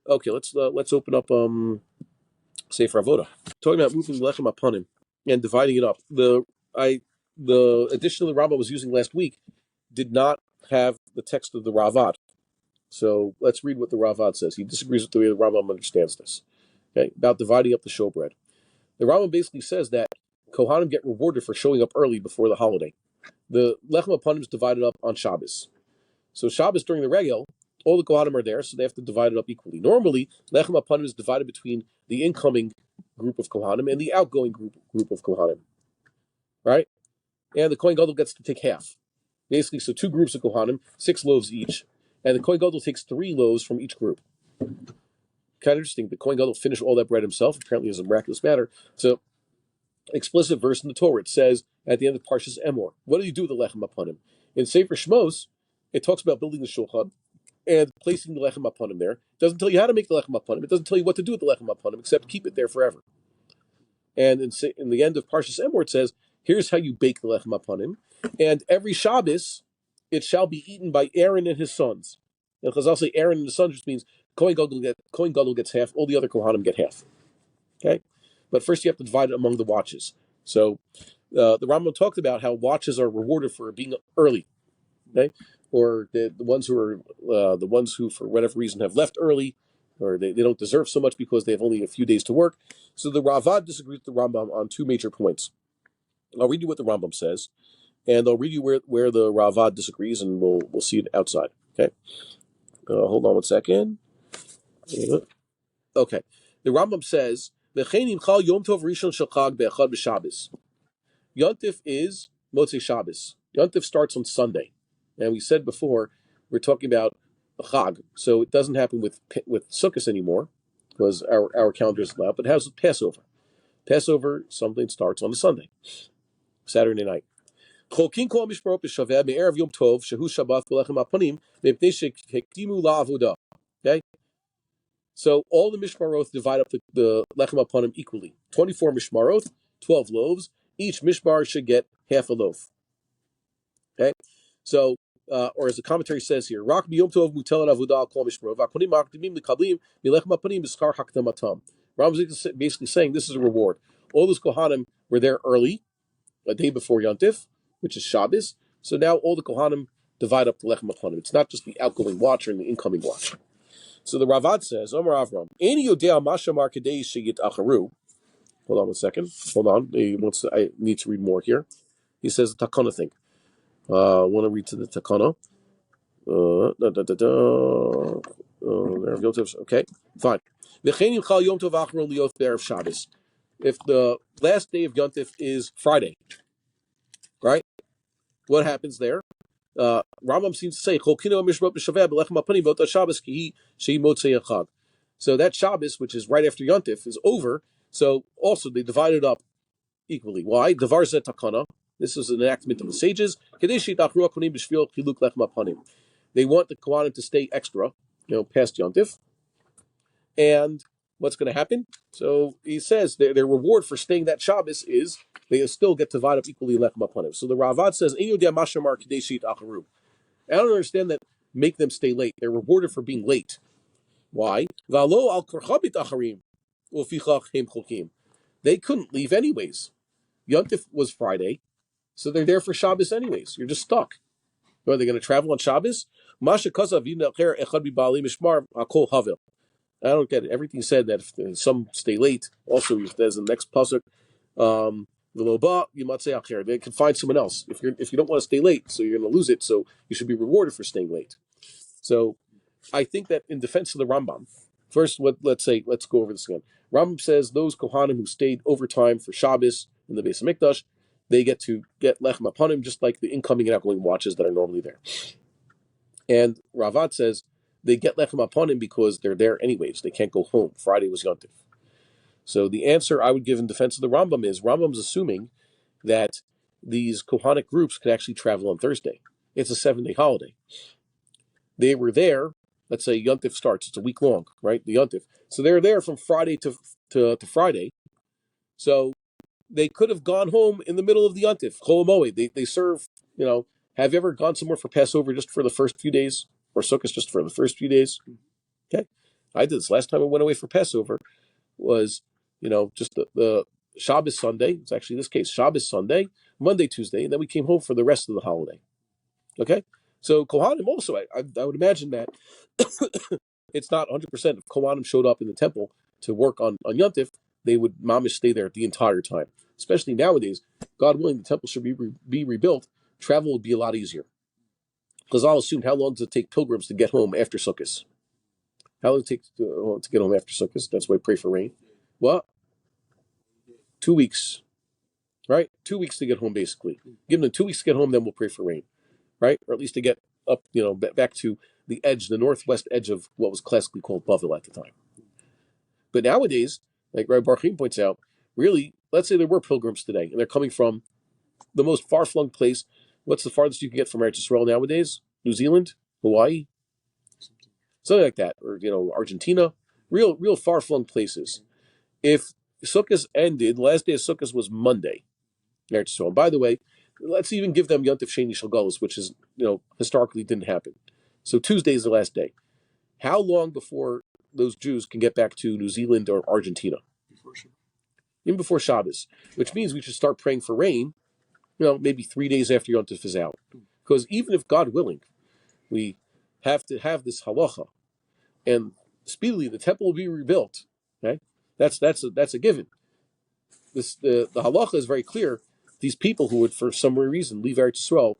Okay, let's open up Sefer Avoda. Talking about moving Lechem HaPanim and dividing it up. The edition of the Rambam was using last week did not have the text of the Ravad. So let's read what the Ravad says. He disagrees with the way the Rambam understands this. Okay, about dividing up the showbread. The Rambam basically says that Kohanim get rewarded for showing up early before the holiday. The Lechem HaPanim is divided up on Shabbos. So Shabbos during the Regel, all the Kohanim are there, so they have to divide it up equally. Normally, Lechem HaPanim is divided between the incoming group of Kohanim and the outgoing group of Kohanim. Right? And the Kohen Gadol gets to take half. Basically, so 2 groups of Kohanim, 6 loaves each, and the Kohen Gadol takes 3 loaves from each group. Kind of interesting. The Kohen Gadol finished all that bread himself, apparently as a miraculous matter. So, explicit verse in the Torah, it says at the end of Parshas Emor, what do you do with the Lechem HaPanim? In Sefer Shmos, it talks about building the Shulchan and placing the Lechem HaPanim there. It doesn't tell you how to make the Lechem HaPanim. It doesn't tell you what to do with the Lechem HaPanim, except keep it there forever. And in the end of Parshas Emor, it says, here's how you bake the Lechem HaPanim, and every Shabbos, it shall be eaten by Aaron and his sons. And Chazal say Aaron and his sons, which means Kohen Gadol gets half, all the other Kohanim get half. Okay? But first you have to divide it among the watches. So the Rambam talked about how watches are rewarded for being early. Okay? Or the ones who for whatever reason have left early, or they don't deserve so much because they have only a few days to work. So the Ravad disagrees with the Rambam on 2 major points. I'll read you what the Rambam says, and I'll read you where the Ravad disagrees, and we'll see it outside. Okay? Hold on one second. Okay. The Rambam says, Yontif is Motzei Shabbos. Yontif starts on Sunday. And we said before, we're talking about a Chag, so it doesn't happen with Sukkot anymore, because our calendar is allowed, but it has with Passover. Passover, something starts on a Sunday, Saturday night. Okay? So all the Mishmaroth divide up the Lechem HaPanim equally. 24 Mishmaroth, 12 loaves. Each Mishmar should get half a loaf. Okay? So, or as the commentary says here, Rak b'yom tov mutel avodah kol Mishmarov, HaKohanim makdimim lekablim milechem HaPanim b'skar hakdamatam. Rambam is basically saying this is a reward. All those Kohanim were there early, a day before Yontif, which is Shabbos. So now all the Kohanim divide up the Lechem HaPanim. It's not just the outgoing watch and the incoming watch. So the Ravad says, Omer Avram, Eini yodea mashamar kadei sheyit acharu. Hold on one second. Hold on. I need to read more here. He says the Takana thing. I want to read to the Takana. Okay, fine. If the last day of Yontif is Friday, right? What happens there? Rambam seems to say, so that Shabbos, which is right after Yontif, is over. So also they divide it up equally. Why? Davar zeh takana. This is an enactment of the sages. They want the Kohanim to stay extra, past Yontif. And what's going to happen? So he says their reward for staying that Shabbos is they still get to divide up equally Lechem HaPanim. So the Ravad says, I don't understand that make them stay late. They're rewarded for being late. Why? They couldn't leave anyways. Yontif was Friday, so they're there for Shabbos anyways. You're just stuck. Are they going to travel on Shabbos? I don't get it. Everything said that if some stay late, also there's the next pasuk, they can find someone else. If you don't want to stay late, so you're going to lose it, so you should be rewarded for staying late. So I think that in defense of the Rambam, first, let's go over this again. Rambam says those Kohanim who stayed overtime for Shabbos in the Beis HaMikdash, they get to get Lechem HaPanim just like the incoming and outgoing watches that are normally there. And Ravad says they get Lechem HaPanim because they're there anyways. They can't go home. Friday was Yontif. So the answer I would give in defense of the Rambam is Rambam's assuming that these Kohanic groups could actually travel on Thursday. It's a 7-day holiday. They were there. Let's say Yontif starts. It's a week long, right? The Yontif. So they're there from Friday to Friday. So they could have gone home in the middle of the Yontif. Chol Hamoed. They serve, have you ever gone somewhere for Passover just for the first few days? Or Sukkot just for the first few days? Okay. I did this last time I went away for Passover. Was just the Shabbos Sunday. It's actually this case Shabbos Sunday, Monday Tuesday, and then we came home for the rest of the holiday. Okay, so Kohanim also, I would imagine that it's not 100%. If Kohanim showed up in the temple to work on Yontif, they would mamish stay there the entire time. Especially nowadays, God willing, the temple should be rebuilt. Travel would be a lot easier. Because I'll assume, how long does it take pilgrims to get home after Sukkot? How long does it take to get home after Sukkot? That's why I pray for rain. What? 2 weeks, right? 2 weeks to get home, basically. Give them 2 weeks to get home, then we'll pray for rain, right? Or at least to get up, back to the edge, the northwest edge of what was classically called Bavel at the time. But nowadays, like Rabbi Bar-Hayim points out, really, let's say there were pilgrims today, and they're coming from the most far-flung place. What's the farthest you can get from Eretz Yisrael nowadays? New Zealand? Hawaii? Something like that. Or, Argentina? Real far-flung places. If Sukkot ended, the last day of Sukkot was Monday. Eretz Yisrael. And by the way, let's even give them Yontif Sheni Shel Galus, which is, historically didn't happen. So Tuesday is the last day. How long before those Jews can get back to New Zealand or Argentina? Even before Shabbos. Which means we should start praying for rain, maybe 3 days after Yontif is out. Because even if, God willing, we have to have this halacha, and speedily the temple will be rebuilt, okay? That's a given. The halacha is very clear. These people who would, for some reason, leave Eretz Yisrael,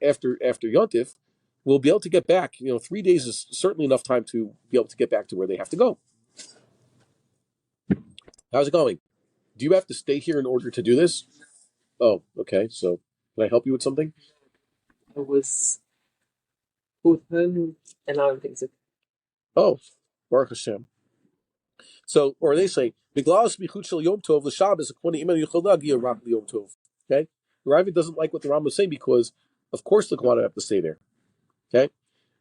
after Yontif, will be able to get back. 3 days is certainly enough time to be able to get back to where they have to go. How's it going? Do you have to stay here in order to do this? Oh, okay. So, can I help you with something? I was open, and now everything's okay. Oh, Baruch Hashem. So, or they say, Biglas bichut shel Yom Tov l'Shabbos according to Yom Tov. Okay, the Rabbi doesn't like what the Rambam is saying because, of course, the Kohanim have to stay there. Okay,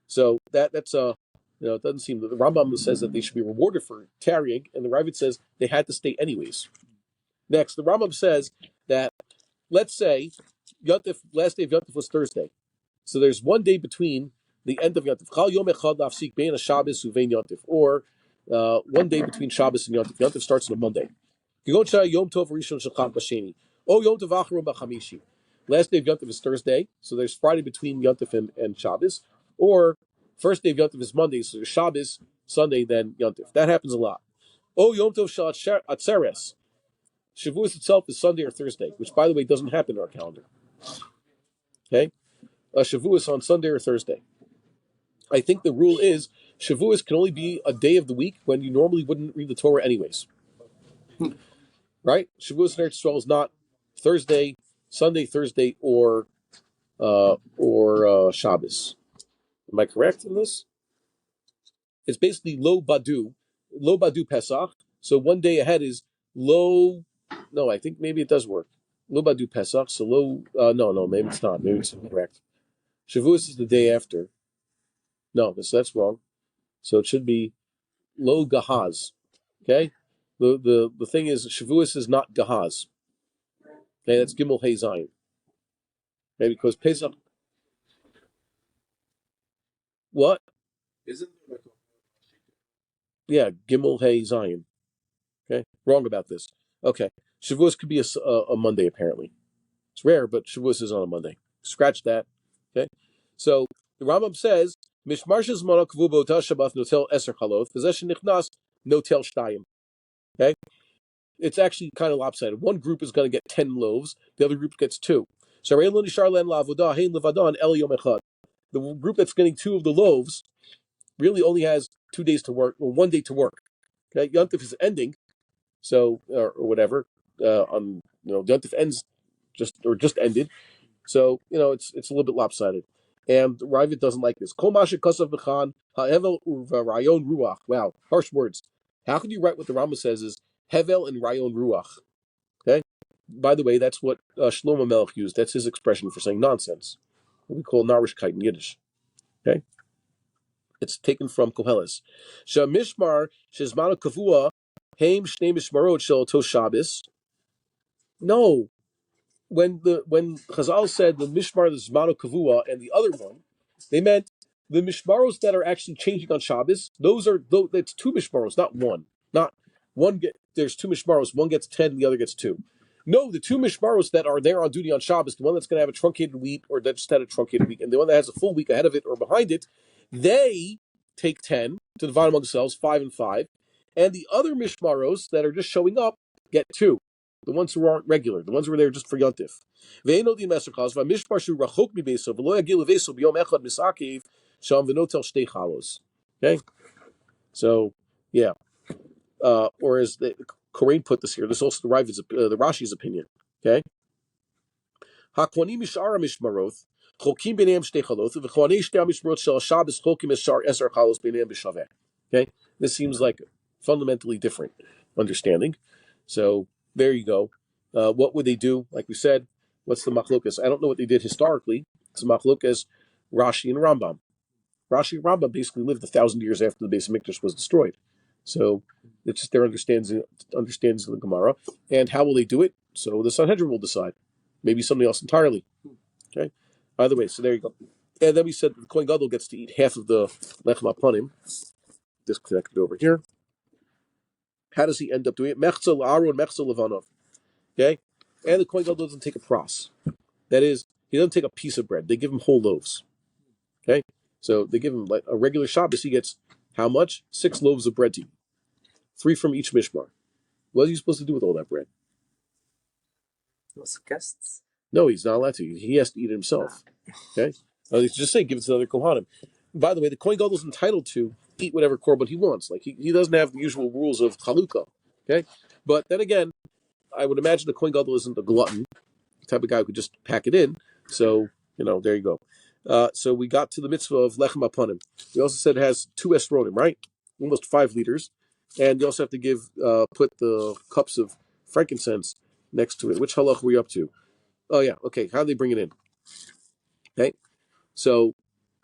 so that's it doesn't seem that the Rambam says that they should be rewarded for tarrying, and the Rabbi says they had to stay anyways. Next, the Rambam says that, let's say Yontif, last day of Yontif was Thursday, so there's 1 day between the end of Yontif. Chal Yom Echad lafsik bein Shabbos uvein Yontif, or 1 day between Shabbos and Yontif. Yontif starts on a Monday. Yom Tov Rishon Shacham B'Sheni. Oh, Yom Tov Acharon B'Chamishi. Last day of Yontif is Thursday, so there's Friday between Yontif and Shabbos. Or first day of Yontif is Monday, so there's Shabbos, Sunday, then Yontif. That happens a lot. Oh, Yom Tov Shal Atzeres. Shavuos itself is Sunday or Thursday, which, by the way, doesn't happen in our calendar. Okay? Shavuos on Sunday or Thursday. I think the rule is Shavuos can only be a day of the week when you normally wouldn't read the Torah anyways. Right? Shavuos in Eretz Yisrael is not Thursday, Sunday, Thursday, or Shabbos. Am I correct in this? It's basically Lo Badu Pesach. So 1 day ahead is Lo. No, I think maybe it does work. Lo Badu Pesach. So Lo. No, maybe it's not. Maybe it's incorrect. Shavuos is the day after. No, that's wrong. So it should be Lo Gahaz. Okay? The thing is, Shavuos is not Gahaz. Okay, that's Gimel Hey Zion. Okay, because Pesach. What? Isn't there Yeah, Gimel Hey Zion. Okay, wrong about this. Okay, Shavuos could be a Monday apparently. It's rare, but Shavuos is on a Monday. Scratch that. Okay, so the Rambam says Mishmarshas Mana Kvu B'Ota Shabbat Notel Eser Chaloth V'Zesh Nichnas Notel Shtayim. Okay, it's actually kind of lopsided. One group is going to get 10 loaves, the other group gets 2. So the group that's getting 2 of the loaves really only has 2 days to work, or 1 day to work. Okay, Yontif is ending, so or whatever. Yontif ends just ended, so it's a little bit lopsided. And Ravid doesn't like this. Kol mashe kasav b'chan ha'evel u'rayon ruach. Wow, harsh words. How could you write what the Rambam says is hevel and rayon ruach? Okay. By the way, that's what Shlomo Melech used. That's his expression for saying nonsense. What we call narishkeit in Yiddish. Okay. It's taken from Koheles. Shamishmar shezmanu kavua heim shnei mishmarot shel to Shabbos. No, when Chazal said the mishmar the zmanu kavua and the other one, they meant The mishmaros that are actually changing on Shabbos, that's two mishmaros, not one. Not one. There's two mishmaros. One gets 10, the other gets 2. No, the two mishmaros that are there on duty on Shabbos, the one that's going to have a truncated week or that just had a truncated week, and the one that has a full week ahead of it or behind it, they take 10 to divide among themselves, 5 and 5, and the other mishmaros that are just showing up get 2. The ones who aren't regular, the ones who are there just for Yontif. Okay, so yeah, or as the Korean put this here, this is also the Rashi's opinion. Okay, Hakoni mishara mishmaroth chokim b'neim shtei chaloth v'chonei shtei mishmarot shel Shabbos chokim eser chalos b'neim b'shaveh. Okay, this seems like a fundamentally different understanding. So there you go. What would they do? Like we said, what's the machlokas? I don't know what they did historically. It's a machlokas, Rashi and Rambam. Rashi and Rambam basically lived 1,000 years after the Beis Hamikdash was destroyed. So it's just their understandings of the Gemara. And how will they do it? So the Sanhedrin will decide. Maybe something else entirely. Okay. Either way, so there you go. And then we said the Kohen Gadol gets to eat half of the Lechem HaPanim. Disconnected over here. How does he end up doing it? Mechza l'Aaron, Mechza l'Vanov. Okay? And the Kohen Gadol doesn't take a pros. That is, he doesn't take a piece of bread. They give him whole loaves. Okay? So they give him like a regular Shabbos. He gets how much? 6 loaves of bread to eat. 3 from each mishmar. What is he supposed to do with all that bread? Lots of guests. No, he's not allowed to. He has to eat it himself. Okay? Just say, give it to the other Kohanim. By the way, the Kohen Gadol is entitled to eat whatever korban he wants. Like he doesn't have the usual rules of Chalukah. Okay? But then again, I would imagine the Kohen Gadol isn't a glutton, the type of guy who could just pack it in. So, there you go. So we got to the mitzvah of Lechem HaPanim. We also said it has 2 esronim, right? Almost 5 liters. And you also have to put the cups of frankincense next to it. Which halach were we up to? Oh, yeah. Okay. How do they bring it in? Okay. So,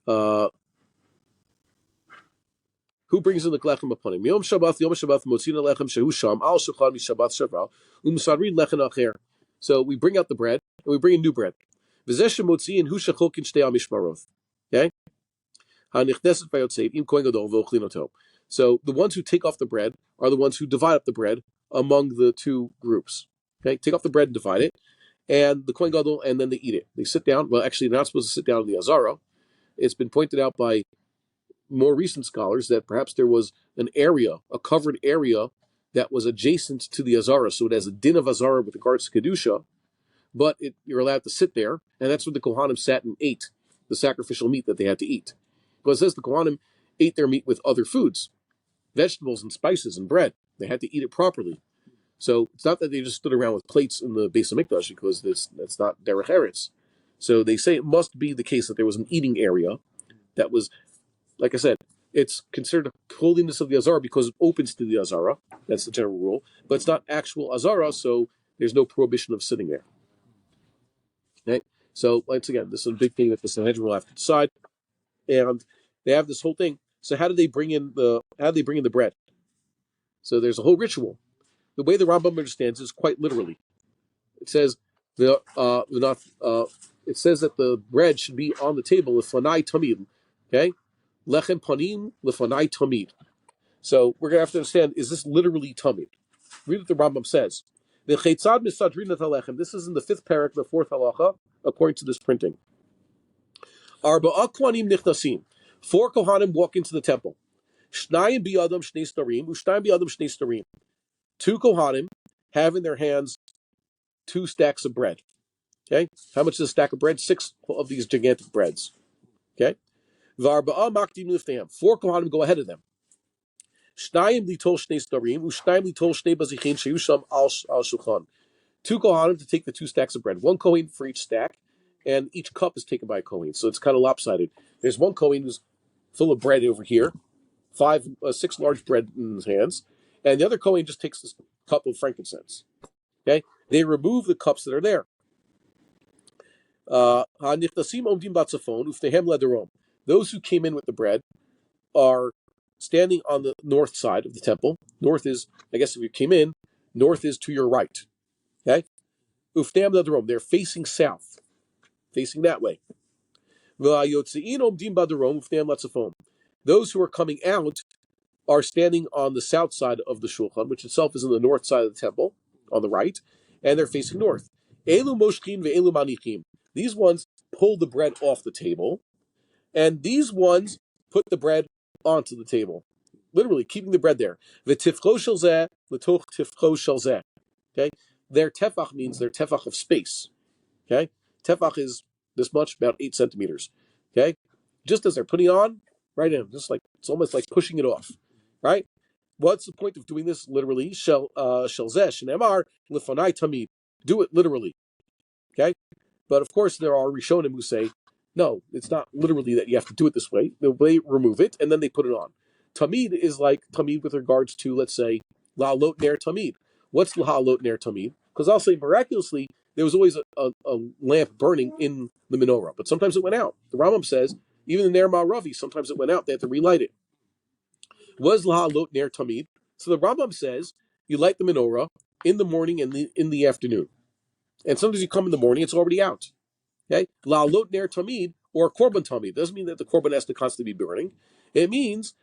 who brings in the lechem HaPanim? Yom Shabbat, motzina lechem shehu sham al shulchan mishabbat shaval u'musarrin lechem acher. So we bring out the bread and we bring in new bread. V'zeh shemotziin hu shechokin shtei mishmaroth. Okay. Hanichneset vayotzev im kohen gadol v'ochlinoto. So the ones who take off the bread are the ones who divide up the bread among the 2 groups. Okay, take off the bread and divide it, and the kohen gadol, and then they eat it. They sit down. Well, actually, they're not supposed to sit down in the azara. It's been pointed out by more recent scholars that perhaps there was a covered area that was adjacent to the azara, so it has a din of azara with regards to kedusha, but you're allowed to sit there, and that's where the kohanim sat and ate the sacrificial meat that they had to eat. Because it says the kohanim ate their meat with other foods, vegetables and spices and bread. They had to eat it properly. So it's not that they just stood around with plates in the Beis Hamikdash, because that's not derech eretz. So they say it must be the case that there was an eating area that was, like I said, it's considered holiness of the Azara because it opens to the Azara. That's the general rule. But it's not actual Azara, so there's no prohibition of sitting there. Okay? So once again, this is a big thing that the Sanhedrin will have to decide. And they have this whole thing. So how do they bring in the bread? So there's a whole ritual. The way the Rambam understands is quite literally. It says it says that the bread should be on the table lefanai tamid. Okay? Lechem panim lefanai tamid. So we're going to have to understand, is this literally tamid? Read what the Rambam says. This is in the 5th parak, the 4th halacha, according to this printing. Arba'a kohanim nichnasim. 4 kohanim walk into the temple. Shnayim biyadam shnei starim, ushnayim biyadam shnei starim. 2 kohanim have in their hands 2 stacks of bread. Okay, how much is a stack of bread? 6 of these gigantic breads. Okay, v'arba'a makdim lifteim. 4 kohanim go ahead of them. Shnayim litol shnei starim, ushnayim litol shnei bazichin sheyusham al shulchan. 2 kohanim to take the 2 stacks of bread. 1 kohen for each stack, and each cup is taken by a kohen. So it's kind of lopsided. There's 1 kohen who's full of bread over here, 6 large bread in his hands, and the other kohen just takes this cup of frankincense. Okay, they remove the cups that are there. Those who came in with the bread are standing on the north side of the temple. North is, I guess if you came in, north is to your right. Okay? They're facing south, facing that way. Those who are coming out are standing on the south side of the shulchan, which itself is in the north side of the temple, on the right, and they're facing north. Elu moshkin ve'elu manichim. These ones pull the bread off the table, and these ones put the bread onto the table, literally keeping the bread there. V'tifcho shel zeh l'toch tifcho shel zeh. Okay, their tefach means their tefach of space. Okay, tefach is this much, about 8 centimeters. Okay, just as they're putting on, right in, just like it's almost like pushing it off, right? What's the point of doing this literally? Shel zeh shenemar lefanai tamid. Do it literally. Okay, but of course there are Rishonim who say, no, it's not literally that you have to do it this way. They remove it and then they put it on. Tamid is like tamid with regards to, let's say, la'alot ner tamid. What's la'alot ner tamid? Because I'll say miraculously there was always a lamp burning in the menorah, but sometimes it went out. The Rambam says even the ner ma'ravi, sometimes it went out. They had to relight it. Was la'alot ner tamid? So the Rambam says you light the menorah in the morning and in the afternoon, and sometimes you come in the morning, it's already out. Okay, la'alot ner tamid or korban tamid doesn't mean that the korban has to constantly be burning. It means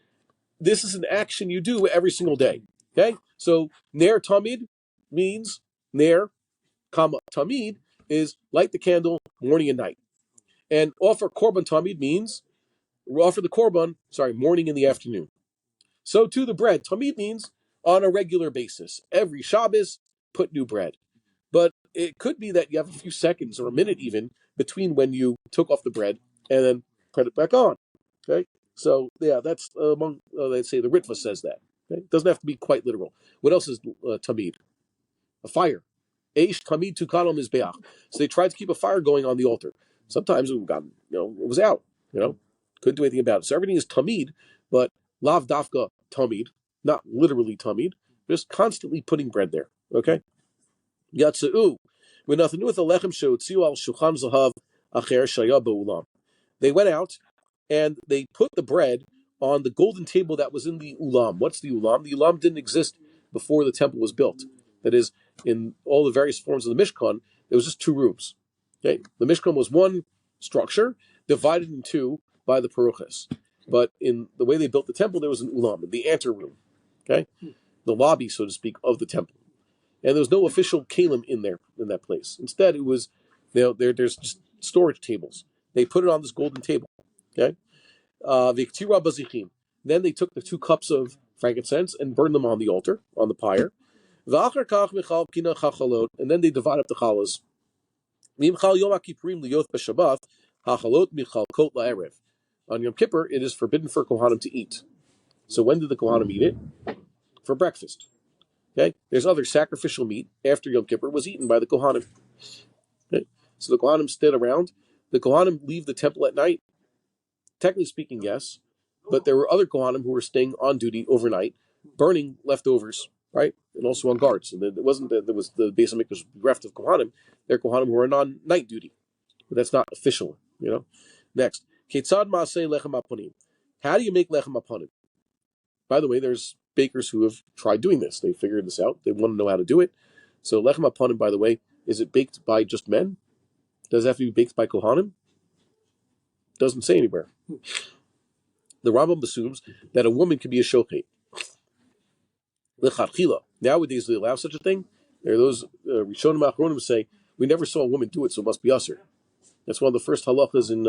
this is an action you do every single day. Okay, so ner tamid means ner, comma tamid is light the candle morning and night, and offer korban tamid means offer the korban morning and the afternoon. So to the bread tamid means on a regular basis, every Shabbos put new bread. But it could be that you have a few seconds or a minute even between when you took off the bread and then put it back on. Okay, so yeah, that's among let's say the Ritva says that. Okay? It doesn't have to be quite literal. What else is tamid? A fire. Eish tamid tukan al mizbeach. So they tried to keep a fire going on the altar. Sometimes it got it was out. Couldn't do anything about it. So everything is tamid, but lav dafka tamid, not literally tamid, just constantly putting bread there. Okay. Yatseu, with nothing to do with the lechem she'otziu al shulchan zahav acher shaya ba'ulam. They went out and they put the bread on the golden table that was in the ulam. What's the ulam? The ulam didn't exist before the temple was built. That is, in all the various forms of the Mishkan, there was just 2 rooms. Okay, the Mishkan was one structure divided in 2 by the paruchas. But in the way they built the temple, there was an ulam, the anteroom. Okay, the lobby, so to speak, of the temple. And there was no official kalim in that place. Instead, it was there's just storage tables. They put it on this golden table. Okay, v'ktira bazichim. Then they took the 2 cups of frankincense and burned them on the altar, on the pyre. V'achar kach michal kina chachalot, and then they divide up the chalas. V'imchal yom ha'kippurim liyot b'shabbat hachalot michal kot la'erev. On Yom Kippur, it is forbidden for Kohanim to eat. So when did the Kohanim eat it? For breakfast. Okay, there's other sacrificial meat after Yom Kippur was eaten by the Kohanim. Okay? So the Kohanim stood around. The Kohanim leave the temple at night. Technically speaking, yes, but there were other Kohanim who were staying on duty overnight, burning leftovers, right, and also on guard. So it wasn't that there was the Beis Hamikdash bereft of Kohanim. There are Kohanim who were on night duty, but that's not official. Next, Ketzad Maaseh Lechem HaPanim. How do you make Lechem HaPanim? By the way, there's bakers who have tried doing this. They figured this out. They want to know how to do it. So lechem hapanim, by the way, is it baked by just men? Does it have to be baked by kohanim? Doesn't say anywhere. The Rambam assumes that a woman can be a shochet. Lechatchila. Nowadays, they allow such a thing. There are those Rishonim Achronim say we never saw a woman do it, so it must be usher. That's one of the first halachas in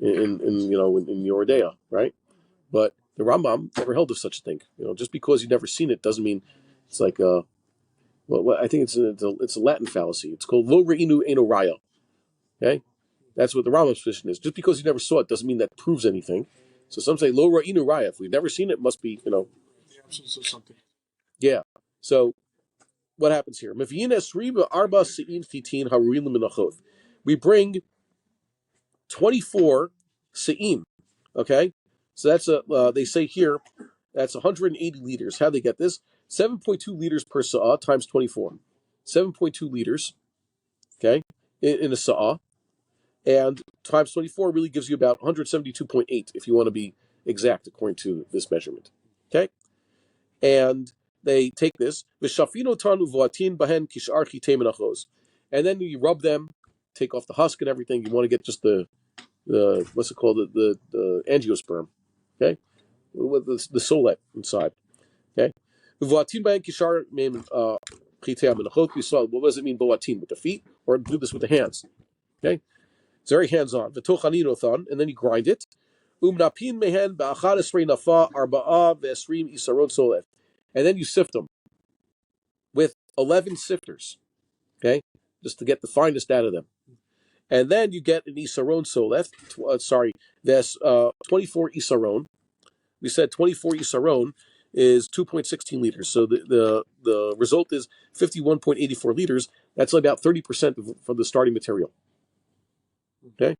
Yoredea, right? But the Rambam never held of such a thing. Just because you've never seen it doesn't mean it's like I think it's a Latin fallacy. It's called lo re'inu eno raya. Okay, that's what the Rambam's position is. Just because you never saw it doesn't mean that proves anything. So some say lo re'inu raya. If we've never seen it, it must be the absence of something. Yeah. So what happens here? We bring 24 se'im. Okay, so that's they say here that's 180 liters. How do they get this? 7.2 liters per sa'ah times 24. 7.2 liters, okay, in a sa'ah, and times 24 really gives you about 172.8 if you want to be exact according to this measurement. Okay, and they take this and then you rub them, take off the husk and everything. You want to get just the what's it called? The angiosperm. Okay, with the solet inside. Okay, V'vatin b'hen kishar meim chitei hamenachot. We saw what does it mean boatin with the feet, or do this with the hands. Okay, it's very hands-on. V'tochanin and then you grind it. Umnapin mehen ba'achad esrei nafa arba'a ve'esrim isaron solet, and then you sift them with 11 sifters. Okay, just to get the finest out of them. And then you get an isaron solef. That's 24 isaron. We said 24 isaron is 2.16 liters. So the result is 51.84 liters. That's about 30% from the starting material. Okay,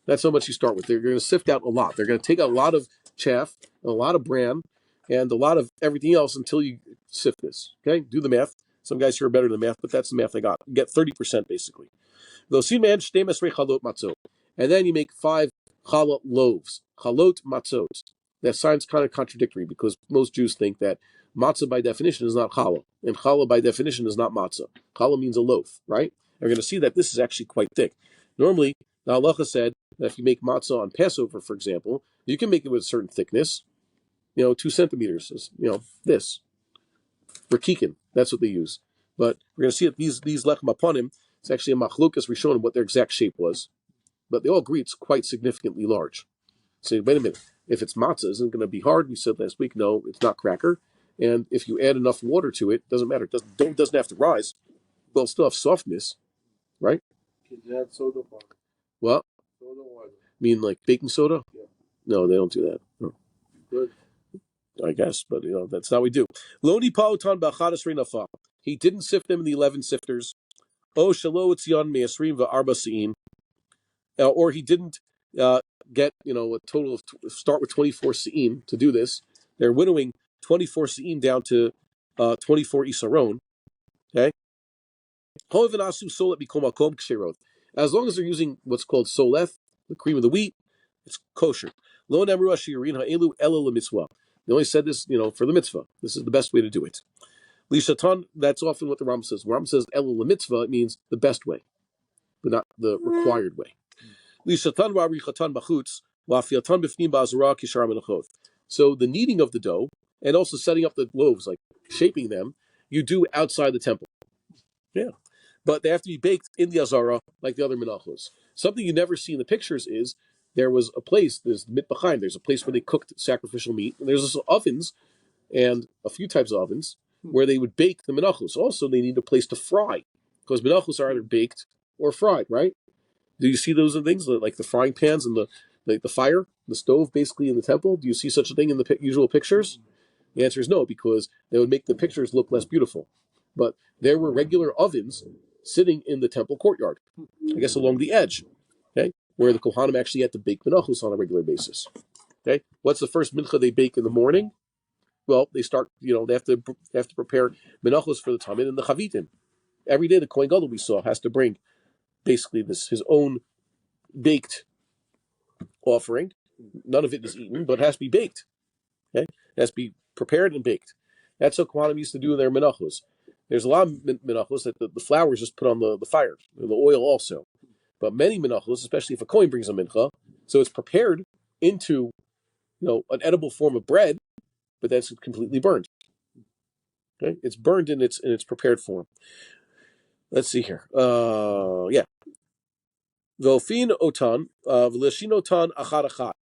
that's how much you start with. They're going to sift out a lot. They're going to take out a lot of chaff, a lot of bran, and a lot of everything else until you sift this. Okay, do the math. Some guys here are better than math, but that's the math I got. You get 30% basically. And then you make 5 challah loaves, chalot matzot. That sounds kind of contradictory because most Jews think that matzah by definition is not challah, and challah by definition is not matzah. Challah means a loaf, right? And we're going to see that this is actually quite thick. Normally, the halacha said that if you make matzah on Passover, for example, you can make it with a certain thickness, 2 centimeters, this. Rakikin, that's what they use. But we're going to see that these Lechem HaPanim, it's actually a machlokas Rishonim what their exact shape was. But they all agree it's quite significantly large. So wait a minute, if it's matzah, isn't it going to be hard? We said last week, no, it's not cracker. And if you add enough water to it, doesn't matter. It doesn't have to rise. Well, still have softness, right? Can you add soda water? What? Soda water. Mean like baking soda? Yeah. No, they don't do that. No. Good. I guess, but that's how we do. Loni paotan ba'chadas reinafa. He didn't sift them in the 11 sifters. Oh, shalo etzion me'asrim va'arba se'in. Or he didn't get a total of start with 24 se'im to do this. They're winnowing 24 se'im down to 24 isaron. Okay. As long as they're using what's called soleth, the cream of the wheat, it's kosher. They only said this, for the mitzvah. This is the best way to do it. Lishatan, that's often what the Rambam says. When Rambam says elu mitzvah, it means the best way, but not the required way. So the kneading of the dough and also setting up the loaves, like shaping them, you do outside the temple. Yeah. But they have to be baked in the azara like the other menachos. Something you never see in the pictures is there was a place, there's mitbachayim, there's a place where they cooked sacrificial meat, and there's also ovens and a few types of ovens where they would bake the menachos. Also, they need a place to fry because menachos are either baked or fried, right? Do you see those things like the frying pans and the fire, the stove, basically in the temple? Do you see such a thing in the usual pictures? The answer is no, because they would make the pictures look less beautiful. But there were regular ovens sitting in the temple courtyard, I guess along the edge, okay, where the Kohanim actually had to bake menachos on a regular basis. Okay, what's the first mincha they bake in the morning? Well, they start, they have to prepare menachos for the Tamid and the chavitim. Every day the Kohen Gadol we saw has to bring basically his own baked offering. None of it is eaten, but it has to be baked. Okay, it has to be prepared and baked. That's how Kohanim used to do their menachos. There's a lot of menachos that the flour is just put on the fire, the oil also. But many menachos, especially if a Kohen brings a mincha, so it's prepared into an edible form of bread, but that's completely burned. Okay, it's burned in its prepared form. Let's see here. Yeah. V'ofin otan v'leshin otan achad achad.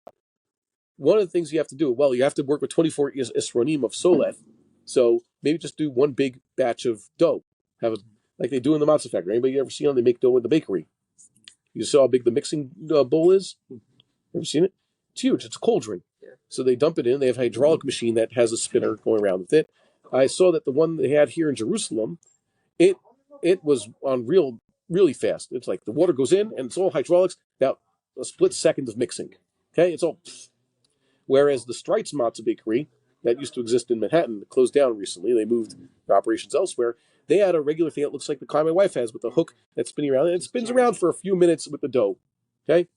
One of the things you have to do, you have to work with 24 isronim of soleth. So maybe just do one big batch of dough. Like they do in the matzah factory. Anybody ever seen them? They make dough in the bakery. You saw how big the mixing bowl is? Ever seen it? It's huge. It's a cauldron. Yeah. So they dump it in. They have a hydraulic machine that has a spinner going around with it. I saw that the one they had here in Jerusalem, it was on really fast. It's like the water goes in and it's all hydraulics, about a split second of mixing. Okay, it's all. Whereas the Streitz Matzah Bakery that used to exist in Manhattan closed down recently. They moved their operations elsewhere. They had a regular thing that looks like the kind my wife has with a hook that's spinning around, and it spins around for a few minutes with the dough. Okay,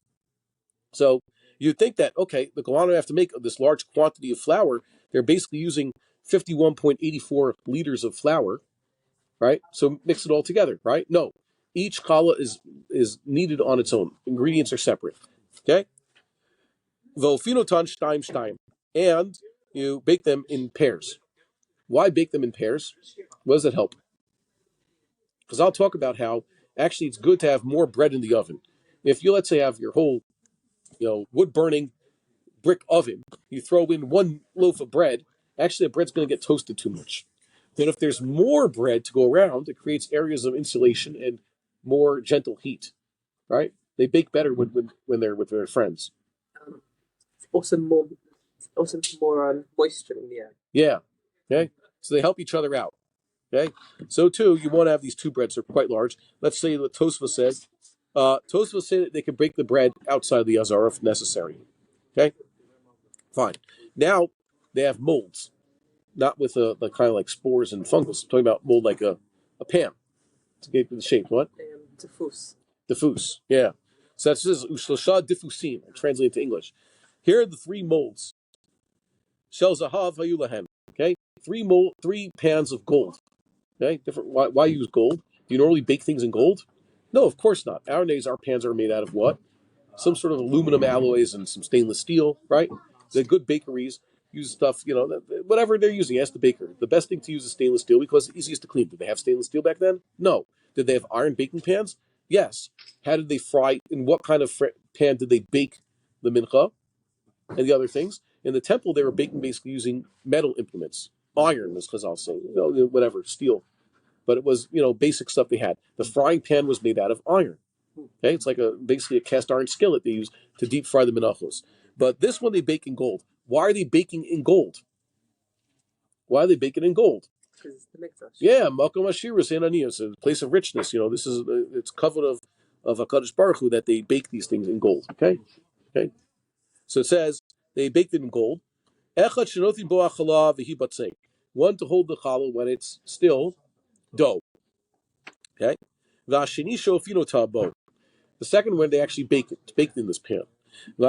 so you'd think that the Kohanim have to make this large quantity of flour. They're basically using 51.84 liters of flour, right? So mix it all together, right? No, each challah is needed on its own. Ingredients are separate. Okay? Vofinotan shtaim shtaim. And you bake them in pairs. Why bake them in pairs? What does that help? Because I'll talk about how actually it's good to have more bread in the oven. If you, let's say, have your whole, wood burning brick oven, you throw in one loaf of bread, actually the bread's going to get toasted too much. Then if there's more bread to go around, it creates areas of insulation and more gentle heat, right? They bake better when they're with their friends. It's also more moisture in the air. Yeah. Okay. So they help each other out. Okay. So too, you want to have these two breads that are quite large. Let's say what Tosfos says. Tosfos say that they can break the bread outside the Azara if necessary. Okay. Fine. Now they have molds, not with the kind of like spores and fungus. I'm talking about mold like a pan to get the shape. What? Diffuse. Diffuse. Yeah. So that's just Ushlosha diffusim. I translate it to English. Here are the three molds. Shel zahav hayulahem. Okay. Three pans of gold. Okay. Different. Why use gold? Do you normally bake things in gold? No, of course not. Nowadays, our pans are made out of what? Some sort of aluminum alloys and some stainless steel, right? The good bakeries use stuff, whatever they're using. Ask the baker. The best thing to use is stainless steel because it's easiest to clean. Did they have stainless steel back then? No. Did they have iron baking pans? Yes. How did they fry? In what kind of pan did they bake the mincha and the other things? In the temple, they were baking basically using metal implements. Iron, as Chazal say, whatever, steel. But it was, basic stuff they had. The frying pan was made out of iron. Okay, it's like basically a cast iron skillet they use to deep fry the menachos. But this one they bake in gold. Why are they baking in gold? Why are they baking in gold? Because it's the mikdash. Yeah, Malcolm Ashirus Ananias, a place of richness. This is it's covered of HaKadosh Baruch Hu that they bake these things in gold. Okay. So it says they baked it in gold. Echad shenotin bo achala v'hi batzei. One to hold the challah when it's still dough. Okay. V'ashini shofino tabo. The second one, they actually baked in this pan. And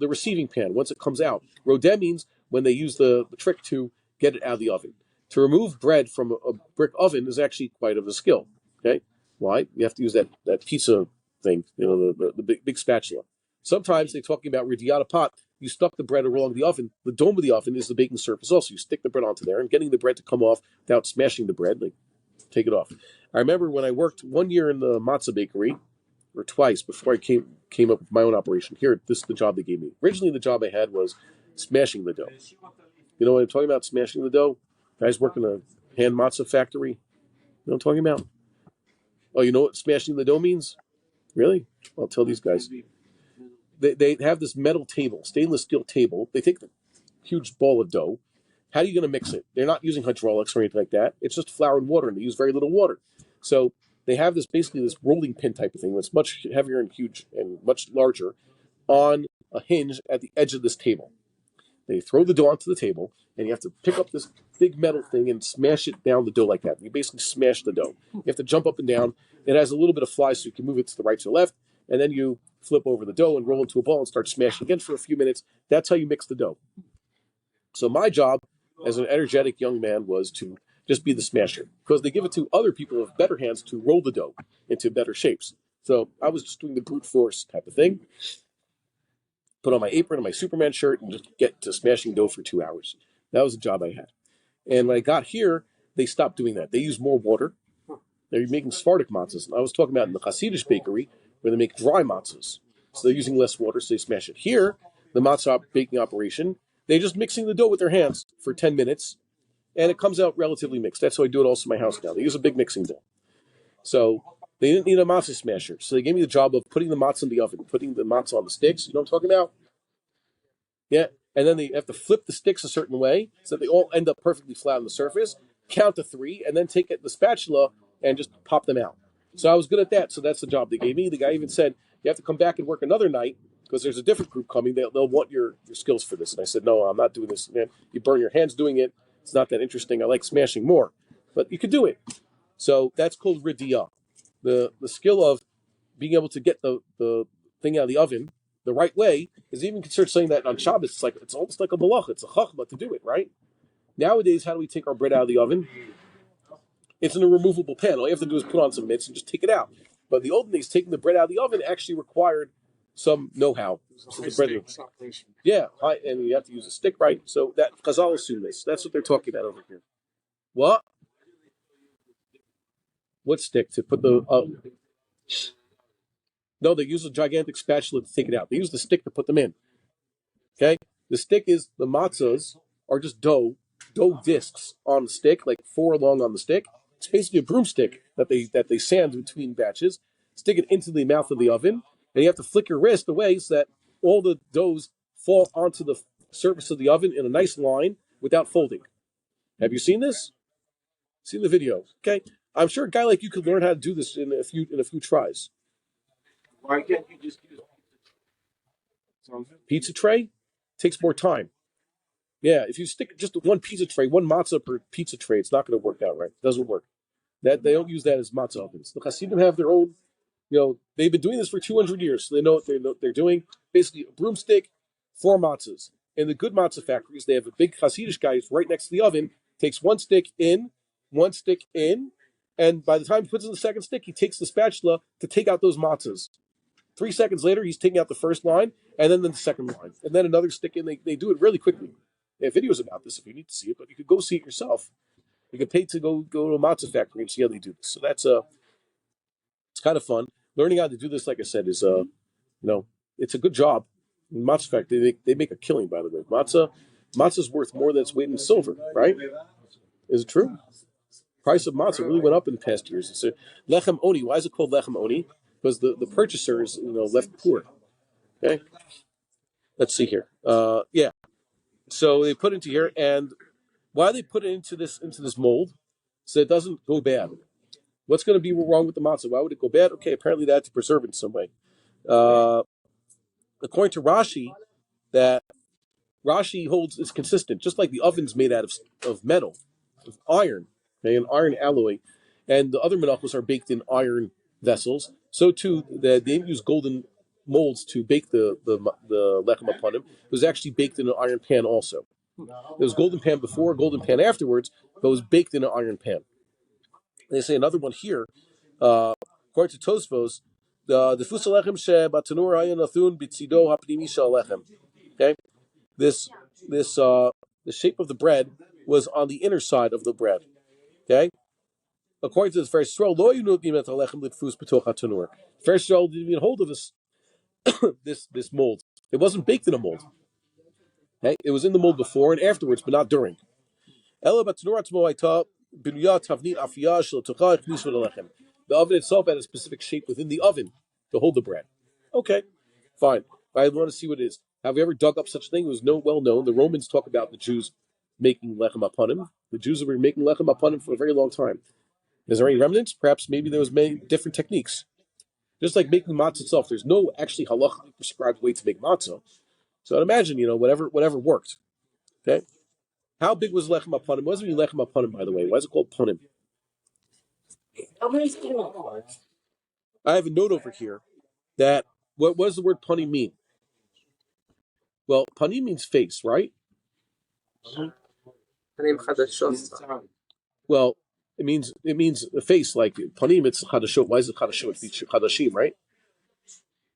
the receiving pan, once it comes out, rodeh means when they use the trick to get it out of the oven. To remove bread from a brick oven is actually quite of a skill. Okay, why? You have to use that pizza thing, the big spatula. Sometimes they're talking about radiata pot. You stuck the bread along the oven. The dome of the oven is the baking surface. Also, you stick the bread onto there, and getting the bread to come off without smashing the bread, like take it off. I remember when I worked 1 year in the matzah bakery, or twice before I came up with my own operation. Here, this is the job they gave me. Originally, the job I had was smashing the dough. You know what I'm talking about? Smashing the dough. Guys work in a hand matzah factory. You know what I'm talking about? Oh, you know what smashing the dough means? Really? I'll tell these guys. They have this metal table, stainless steel table. They take the huge ball of dough. How are you going to mix it? They're not using hydraulics or anything like that. It's just flour and water, and they use very little water. So they have this rolling pin type of thing that's much heavier and huge and much larger on a hinge at the edge of this table. They throw the dough onto the table, and you have to pick up this big metal thing and smash it down the dough like that. You basically smash the dough. You have to jump up and down. It has a little bit of fly, so you can move it to the right to the left, and then you flip over the dough and roll into a ball and start smashing again for a few minutes. That's how you mix the dough. So my job as an energetic young man was to just be the smasher, because they give it to other people with better hands to roll the dough into better shapes. So I was just doing the brute force type of thing. Put on my apron and my Superman shirt and just get to smashing dough for 2 hours. That was the job I had. And when I got here, they stopped doing that. They use more water. They're making Sephardic matzahs. I was talking about in the Hasidic bakery where they make dry matzahs. So they're using less water, so they smash it. Here, the matzah baking operation, they're just mixing the dough with their hands for 10 minutes, and it comes out relatively mixed. That's how I do it also in my house now. They use a big mixing bowl. So they didn't need a matzah smasher. So they gave me the job of putting the matzah in the oven, putting the matzah on the sticks. You know what I'm talking about? Yeah. And then they have to flip the sticks a certain way so that they all end up perfectly flat on the surface, count to 3, and then take the spatula and just pop them out. So I was good at that. So that's the job they gave me. The guy even said, you have to come back and work another night because there's a different group coming. They'll want your skills for this. And I said, no, I'm not doing this. Man, you burn your hands doing it. It's not that interesting. I like smashing more. But you could do it. So that's called ridiyah. The skill of being able to get the thing out of the oven the right way is even considered something that on Shabbos, it's almost like a malach. It's a chachma to do it, right? Nowadays, how do we take our bread out of the oven? It's in a removable pan. All you have to do is put on some mitts and just take it out. But the olden days, taking the bread out of the oven actually required some know-how. So the bread, yeah, and you have to use a stick, right? So that Chazal assume this. That's what they're talking about over here. What? What stick to put the? No, they use a gigantic spatula to take it out. They use the stick to put them in. Okay, the stick is the matzahs are just dough discs on the stick, like 4 long on the stick. It's basically a broomstick that they sand between batches, stick it into the mouth of the oven, and you have to flick your wrist away so that all the doughs fall onto the surface of the oven in a nice line without folding. Have you seen this? Seen the video? Okay, I'm sure a guy like you could learn how to do this in a few tries. Why can't you just use Pizza tray takes more time. Yeah, if you stick just one pizza tray, one matzah per pizza tray, it's not going to work out right. It doesn't work. That they don't use that as matzah ovens. The Hasidim have their own. They've been doing this for 200 years, so they know what they're doing. Basically, a broomstick, 4 matzahs. In the good matzah factories, they have a big Hasidish guy who's right next to the oven. Takes one stick in, and by the time he puts in the second stick, he takes the spatula to take out those matzahs. 3 seconds later, he's taking out the first line, and then the second line, and then another stick in. They do it really quickly. They have videos about this if you need to see it, but you could go see it yourself. You can pay to go to a matzah factory and see how they do this. So that's it's kind of fun. Learning how to do this, like I said, is it's a good job. In matzah factory, they make a killing, by the way. Matzah's worth more than its weight in silver, right? Is it true? Price of matzah really went up in the past years. It's a lechem oni. Why is it called lechem oni? Because the purchasers, left poor. Okay. Let's see here. Yeah. So they put into here, and why they put it into this mold, so it doesn't go bad. What's going to be wrong with the matzah? Why would it go bad? Okay, apparently they had to preserve it in some way. According to Rashi, that Rashi holds is consistent, just like the oven's made out of metal, of iron, okay, an iron alloy, and the other menachos are baked in iron vessels. So too, they didn't use golden molds to bake the lechem HaPanim. It was actually baked in an iron pan also. There was golden pan before, golden pan afterwards, but it was baked in an iron pan. They say another one here, according to Tosfos, the fusalechem shebatanur ayin athun bitzido hapnimi shel lechem. Okay, the shape of the bread was on the inner side of the bread. Okay, according to this first Yisrael, lo yunotnim et halechem litfus b'toch hatanur. First Yisrael didn't even hold of this this mold. It wasn't baked in a mold. Okay, it was in the mold before and afterwards, but not during. The oven itself had a specific shape within the oven to hold the bread. Okay, fine. I want to see what it is. Have we ever dug up such a thing? It was well known. The Romans talk about the Jews making lechem HaPanim. The Jews have been making lechem HaPanim for a very long time. Is there any remnants? Perhaps maybe there was many different techniques. Just like making matzah itself, there's no actually halachically prescribed way to make matzah. So I'd imagine, whatever worked. Okay. How big was lechem HaPanim? What does it mean lechem HaPanim, by the way? Why is it called panim? I have a note over here that what does the word panim mean? Well, panim means face, right? Well, it means a face, like panim. It's chadashot. Why is it chadashot? It's chadashim, right?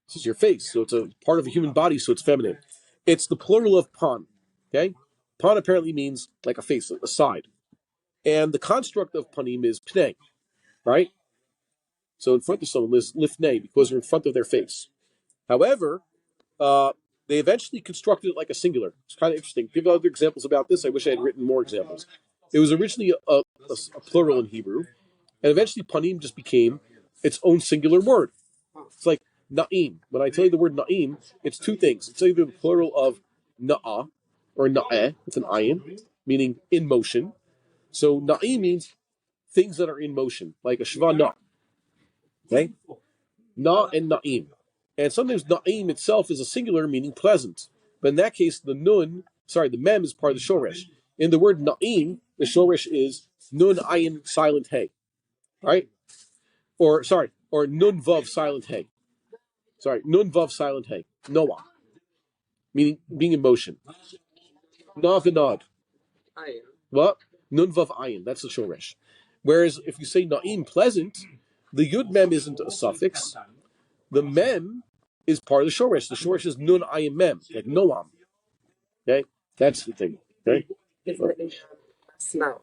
This is your face, so it's a part of a human body, so it's feminine. It's the plural of pan. Okay, pan apparently means like a face, a side, and the construct of panim is pnei, right? So in front of someone is lifnei because they're in front of their face. However, they eventually constructed it like a singular. It's kind of interesting. Give other examples about this. I wish I had written more examples. It was originally a plural in Hebrew, and eventually panim just became its own singular word. It's like na'im. When I tell you the word na'im, it's 2 things. It's either the plural of na'ah or na'eh. It's an ayin, meaning in motion. So na'im means things that are in motion, like a shva na. Okay? Na and na'im. And sometimes na'im itself is a singular, meaning pleasant. But in that case, the mem is part of the shoresh. In the word na'im, the shoresh is nun ayin silent hey. Right? Or nun vav silent hey. Nun vav silent hey. Noah. Meaning being in motion. Na v'nad. What? Nun vav ayin. That's the shoresh. Whereas if you say na'im pleasant, The yud mem isn't a suffix. The mem is part of the shoresh. The shoresh is nun ayim mem, like noam. Okay, that's the thing. Okay. Isn't it noun?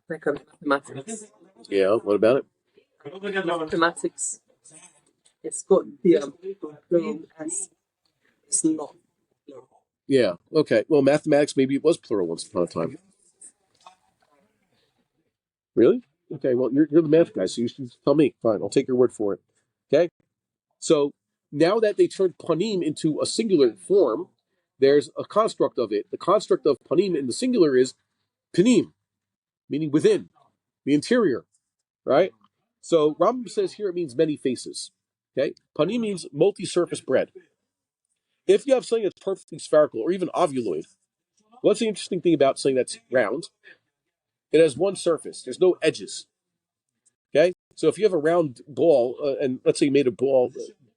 Like mathematics. Yeah. What about it? Mathematics. It's got the plural as it's not plural. Yeah. Okay. Well, mathematics maybe it was plural once upon a time. Really? Okay. Well, you're the math guy, so you should tell me. Fine, I'll take your word for it. Okay. So now that they turned panim into a singular form, there's a construct of it. The construct of panim in the singular is panim, meaning within, the interior, right? So Rambam says here it means many faces. Okay, panim means multi-surface bread. If you have something that's perfectly spherical or even ovuloid, what's the interesting thing about something that's round? It has one surface. There's no edges. Okay, so if you have a round ball, and let's say you made a ball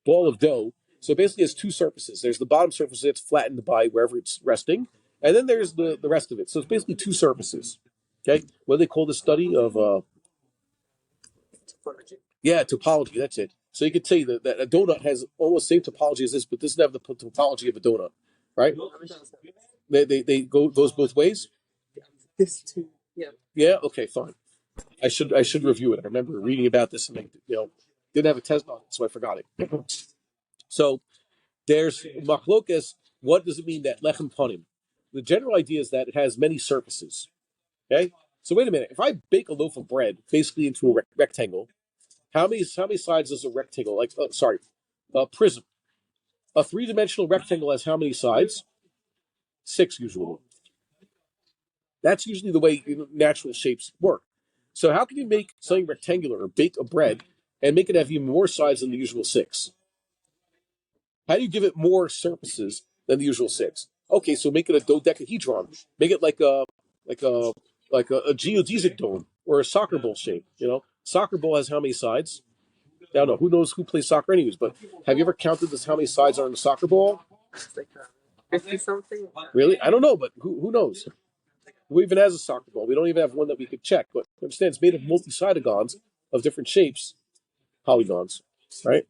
of dough, so basically it's two surfaces. There's the bottom surface that's flattened by wherever it's resting, and then there's the rest of it. So it's basically two surfaces. Okay, what do they call the study of? Topology. Yeah, topology. That's it. So you could say that a donut has almost the same topology as this, but doesn't have the topology of a donut, right? They goes both ways. This too. Yeah. Yeah. Okay. Fine. I should review it. I remember reading about this and didn't have a test on it, so I forgot it. So there's machlokas. What does it mean that lechem panim? The general idea is that it has many surfaces. Okay. So wait a minute. If I bake a loaf of bread basically into a rectangle, how many sides does a rectangle? A prism. A three-dimensional rectangle has how many sides? 6 usually. That's usually the way natural shapes work. So how can you make something rectangular or bake a bread and make it have even more sides than the usual 6? How do you give it more surfaces than the usual 6? Okay, so make it a dodecahedron. Make it like a geodesic dome or a soccer ball shape. Soccer ball has how many sides? I don't know. Who knows who plays soccer anyways, but have you ever counted this how many sides are in the soccer ball? It's like 50 something. Really? I don't know, but who knows? Who even has a soccer ball? We don't even have one that we could check, but understand it's made of multi-sidegons of different shapes, polygons, right?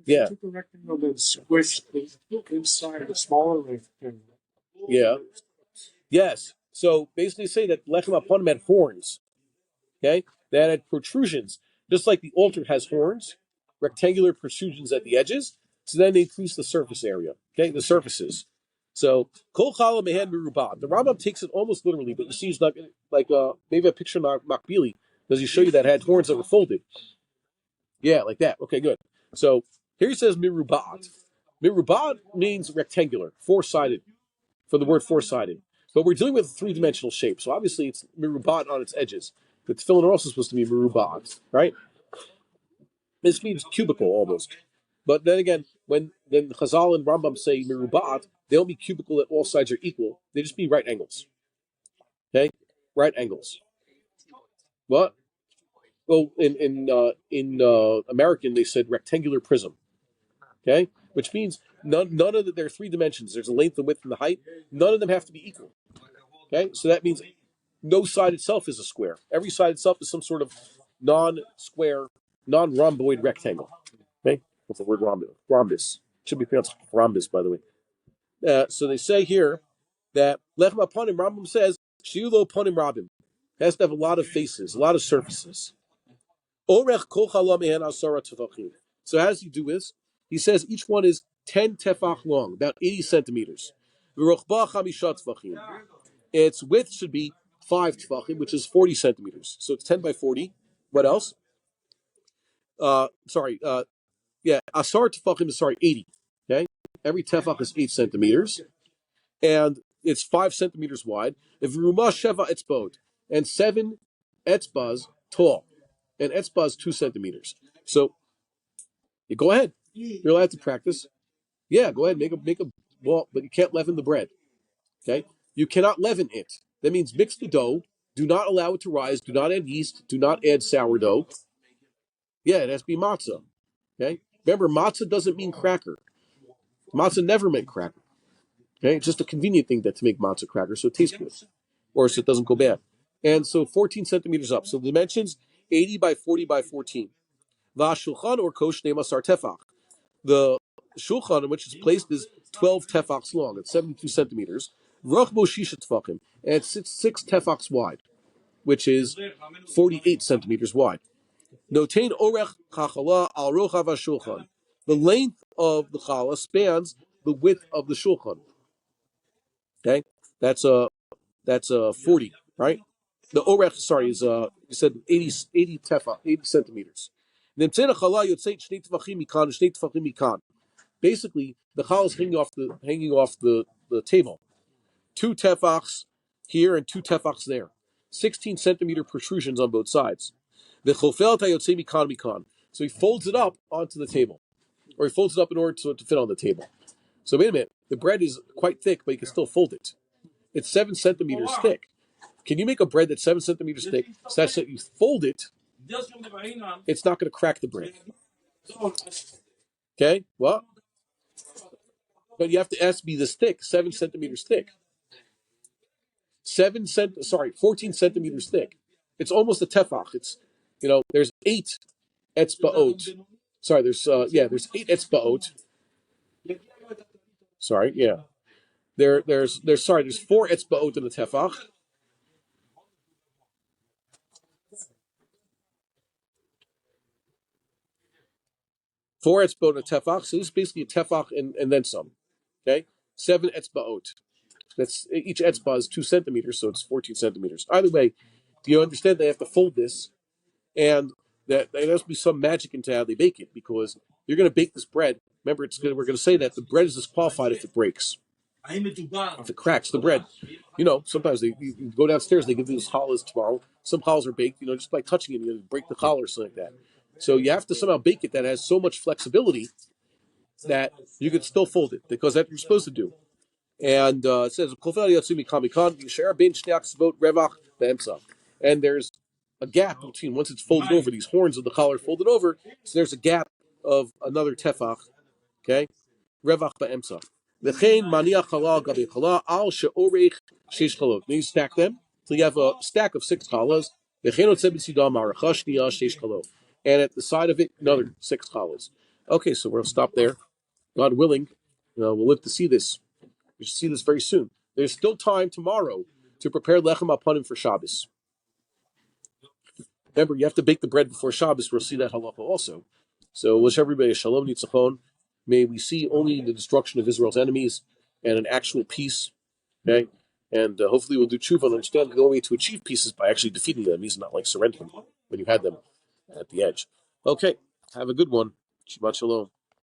Yeah. Took a rectangle and squished inside a smaller rectangle. Yeah. Yes. So basically say that Lechem HaPanim had horns. Okay? That had protrusions. Just like the altar has horns, rectangular protrusions at the edges. So then they increase the surface area. Okay? The surfaces. So Kol Chala Mehen Merubah. The Rambam takes it almost literally, but you see it's not like maybe a picture of Makbili. Does he show you that had horns that were folded? Yeah, like that. Okay, good. So here he says Mirubat. Mirubat means rectangular, four-sided, for the word four-sided. But we're dealing with a three-dimensional shape, so obviously it's Mirubat on its edges. But the tefillin are also supposed to be Mirubat, right? This means cubical almost. But then again, when Chazal and Rambam say Mirubat, they don't mean cubical that all sides are equal. They just mean right angles. Okay? Right angles. What? Well, in American, they said rectangular prism. Okay? Which means none of there are 3 dimensions. There's a length, the width, and the height. None of them have to be equal. Okay? So that means no side itself is a square. Every side itself is some sort of non-square, non-rhomboid rectangle. Okay? What's the word rhombus? Should be pronounced rhombus, by the way. So they say here that Lechem HaPanim, Rambam says, Shilo Panim Rabim. It has to have a lot of faces, a lot of surfaces. Orech kol chala mehen asara tefachim. So how does he do this? He says each one is 10 tefach long, about 80 centimeters. V'rochba chamisha tefachim. Its width should be 5 tefachim, which is 40 centimeters. So it's 10 by 40. What else? Asar tefachim is 80. Okay? Every tefach is 8 centimeters. And it's 5 centimeters wide. V'ruma sheva etzbot. And 7 etzbas tall. And etzbah is 2 centimeters. So you go ahead. You're allowed to practice. Yeah, go ahead, make a ball, but you can't leaven the bread. Okay? You cannot leaven it. That means mix the dough. Do not allow it to rise. Do not add yeast. Do not add sourdough. Yeah, it has to be matzah. Okay? Remember, matzah doesn't mean cracker. Matzah never meant cracker. Okay? It's just a convenient thing to make matzah cracker so it tastes good. Or so it doesn't go bad. And so 14 centimeters up. So the dimensions, 80 by 40 by 14. Vashulchan or kosh nemasar tefach. The shulchan in which it's placed is 12 tefachs long. It's 72 centimeters. Rachbo shisha tefachim. And it's 6 tefachs wide, which is 48 centimeters wide. Notain orech chachala al rochav shulchan. The length of the challah spans the width of the shulchan. Okay, that's a 40, right? The orech, sorry, is you said 80 tefach, 80 centimeters. Basically, the challah is hanging off the table. 2 tefachs here and 2 tefachs there. 16 centimeter protrusions on both sides. So he folds it up onto the table, or he folds it up in order to fit on the table. So wait a minute, the bread is quite thick, but you can still fold it. It's 7 centimeters thick. Can you make a bread that's 7 centimeters thick such that you fold it? It's not going to crack the bread. Okay, well, but you have to be this thick, 7 centimeters thick. 14 centimeters thick. It's almost a tefach. It's, there's 8 etzbaot. Sorry, there's 8 etzbaot. Sorry, yeah. There's 4 etzbaot in the tefach. 4 etzbaot in a tefach. So this is basically a tefach and then some. Okay, 7 etzbaot. That's each etzba is 2 centimeters, so it's 14 centimeters. Either way, you understand they have to fold this, and that there has to be some magic into how they bake it, because you're going to bake this bread. Remember, we're going to say that the bread is disqualified if it breaks, if it cracks. The bread, sometimes you go downstairs, they give you these challahs tomorrow. Some challahs are baked, just by touching it, you break the challah or something like that. So you have to somehow bake it that has so much flexibility that you could still fold it, because that's what you're supposed to do. And it says, and there's a gap between, once it's folded over, these horns of the collar folded over, so there's a gap of another tefach, okay? Revach ba'emsa. Lechem maniach halal gabi halal al she'orech sheish chalot. Then you stack them, so you have a stack of 6 challahs. And at the side of it, another 6 challahs. Okay, so we'll stop there. God willing, we'll live to see this. We should see this very soon. There's still time tomorrow to prepare Lechem HaPanim for Shabbos. Remember, you have to bake the bread before Shabbos. We'll see that halacha also. So, wish everybody a shalom nitzachon. May we see only the destruction of Israel's enemies and an actual peace. Okay, and hopefully we'll do tshuva and understand the only way to achieve peace is by actually defeating the enemies, not like surrendering when you had them at the edge. Okay, have a good one. Shabbat shalom.